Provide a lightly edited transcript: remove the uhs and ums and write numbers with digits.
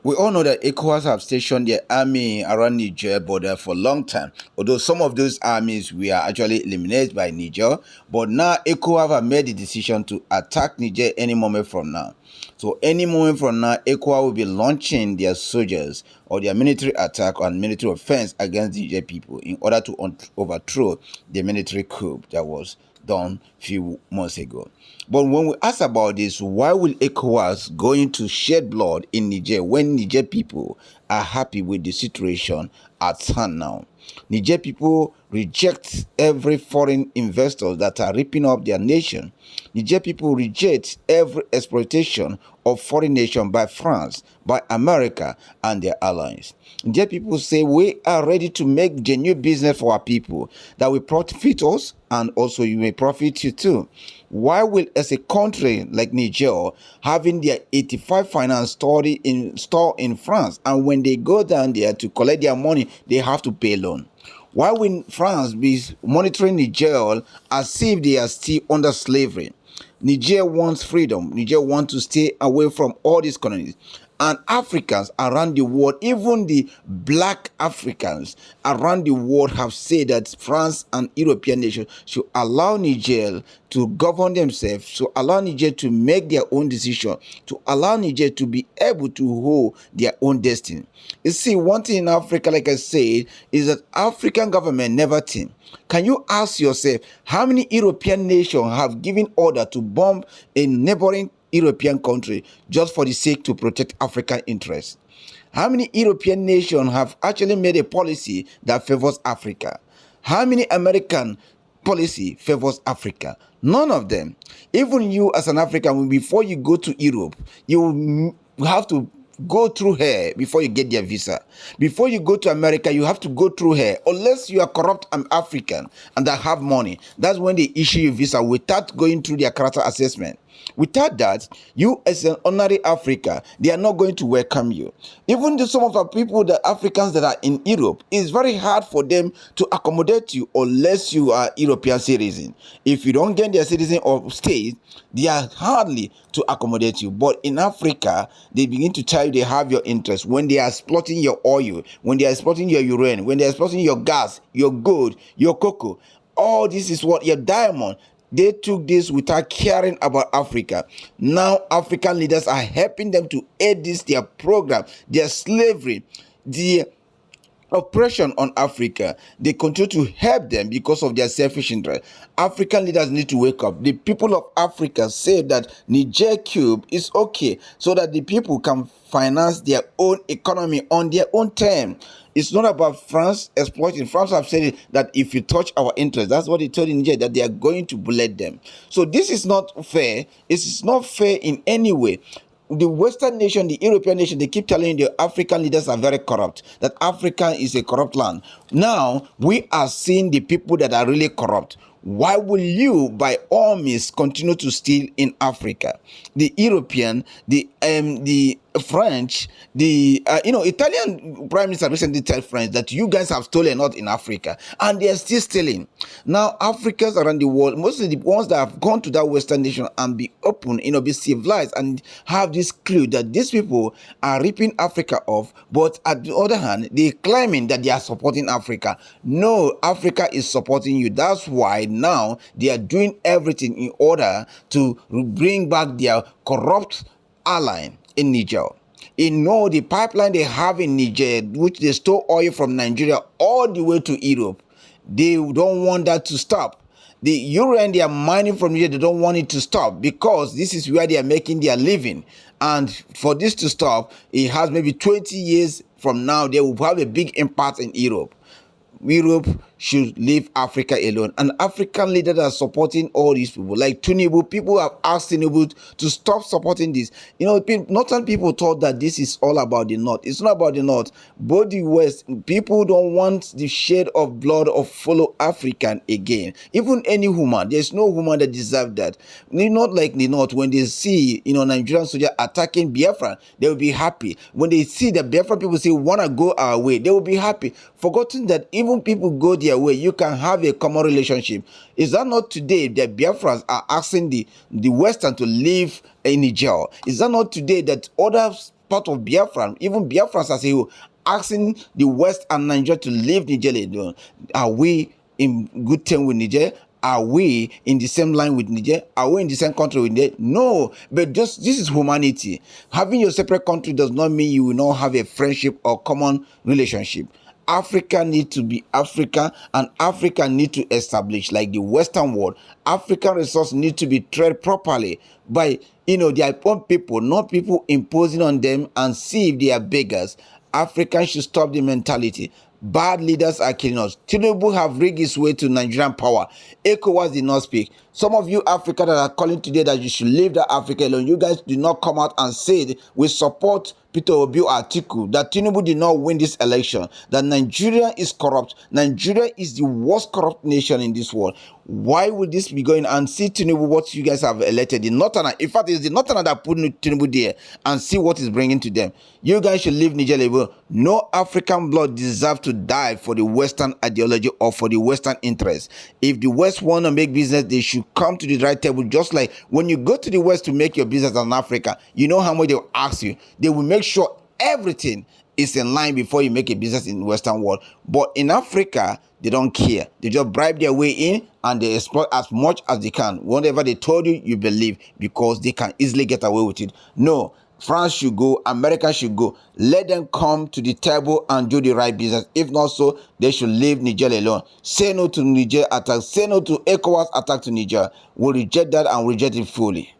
We all know that ECOWAS have stationed their army around Niger border for a long time, although some of those armies were actually eliminated by Niger, but now ECOWAS have made the decision to attack Niger any moment from now. So any moment from now, ECOWAS will be launching their soldiers or their military attack and military offense against the Niger people in order to overthrow the military coup that was done a few months ago. But when we ask about this, why will ECOWAS going to shed blood in Niger when Niger people are happy with the situation at hand now? Niger people reject every foreign investors that are ripping up their nation. Niger people reject every exploitation of foreign nation by France, by America, and their allies. Niger people say we are ready to make genuine business for our people that will profit us and also you may profit you too. Why will, as a country like Niger, having their 85 finance store in France, and when they go down there to collect their money, they have to pay loan? Why will France be monitoring Niger as if they are still under slavery? Niger wants freedom. Niger wants to stay away from all these colonies. And Africans around the world, even the black Africans around the world, have said that France and European nations should allow Niger to govern themselves, to allow Niger to make their own decision, to allow Niger to be able to hold their own destiny. You see, one thing in Africa, like I said, is that African government never think. Can you ask yourself how many European nations have given order to bomb a neighboring European country just for the sake to protect African interests? How many European nations have actually made a policy that favors Africa? How many American policy favors Africa? None of them. Even you as an African, before you go to Europe, you have to go through her before you get their visa. Before you go to America, you have to go through her. Unless you are corrupt and African and that have money, that's when they issue you visa without going through their character assessment. Without that, you as an ordinary Africa, they are not going to welcome you. Even some of the people, the Africans that are in Europe, it's very hard for them to accommodate you unless you are European citizen. If you don't get their citizen or state, they are hardly to accommodate you. But in Africa, they begin to tell you they have your interest when they are exploiting your oil, when they are exploiting your uranium, when they are exploiting your gas, your gold, your cocoa. All this is what your diamond. They took this without caring about Africa. Now African leaders are helping them to aid this, their program, their slavery, the oppression on Africa. They continue to help them because of their selfish interest. African leaders need to wake up. The people of Africa say that Niger Cube is okay so that the people can finance their own economy on their own terms. It's not about France exploiting. France have said that if you touch our interests, that's what they told in Niger, that they are going to bullet them. So this is not fair. It is not fair in any way. The Western nation, the European nation, they keep telling you the African leaders are very corrupt, that Africa is a corrupt land. Now, we are seeing the people that are really corrupt. Why will you, by all means, continue to steal in Africa? The European, the French, the Italian Prime Minister recently told France that you guys have stolen not in Africa, and they are still stealing. Now, Africans around the world, mostly the ones that have gone to that Western nation and be open, be civilized and have this clue that these people are ripping Africa off, but at the other hand, they claiming that they are supporting Africa. No, Africa is supporting you. That's why now they are doing everything in order to bring back their corrupt ally in Niger. The pipeline they have in Niger, which they store oil from Nigeria all the way to Europe, they don't want that to stop. The uranium they are mining from Niger, they don't want it to stop because this is where they are making their living. And for this to stop, it has maybe 20 years from now, they will have a big impact in Europe. Europe should leave Africa alone. And African leaders are supporting all these people. Like Tinubu, people have asked Tinubu to stop supporting this. Northern people thought that this is all about the North. It's not about the North. Both the West, people don't want the shade of blood of fellow African again. Even any woman, there's no woman that deserves that. Not like the North, when they see, Nigerian soldiers attacking Biafra, they will be happy. When they see the Biafra people say, want to go our way, they will be happy. Forgotten that even people go their way, you can have a common relationship. Is that not today that Biafrans are asking the Western to leave in Niger? Is that not today that other thought of Biafra, even Biafrans as a whole, asking the West and Nigeria to leave Niger alone. Are we in good term with Niger? Are we in the same line with Niger? Are we in the same country with Niger? No, but just this is humanity. Having your separate country does not mean you will not have a friendship or common relationship. Africa need to be Africa, and Africa need to establish, like the Western world, African resources need to be treated properly by their own people, not people imposing on them and see if they are beggars. Africans should stop the mentality. Bad leaders are killing us. Tinubu have rigged his way to Nigerian power. ECOWAS did not speak. Some of you Africa that are calling today that you should leave that Africa alone, you guys did not come out and say we support Peter Obi article that Tinubu did not win this election, that Nigeria is corrupt. Nigeria is the worst corrupt nation in this world. Why would this be going and see Tinubu, what you guys have elected, the Northern? In fact, it's the Northern that put Tinubu there, and see what is bringing to them. You guys should leave Niger alone. No African blood deserves to die for the Western ideology or for the Western interest. If the West want to make business, they should come to the right table. Just like when you go to the West to make your business in Africa, you know how much they will ask you. They will make sure everything is in line before you make a business in the Western world. But in Africa, they don't care. They just bribe their way in and they exploit as much as they can. Whatever they told you, you believe because they can easily get away with it. No, France should go, America should go. Let them come to the table and do the right business. If not so, they should leave Niger alone. Say no to Niger attack. Say no to ECOWAS attack to Niger. We'll reject that and reject it fully.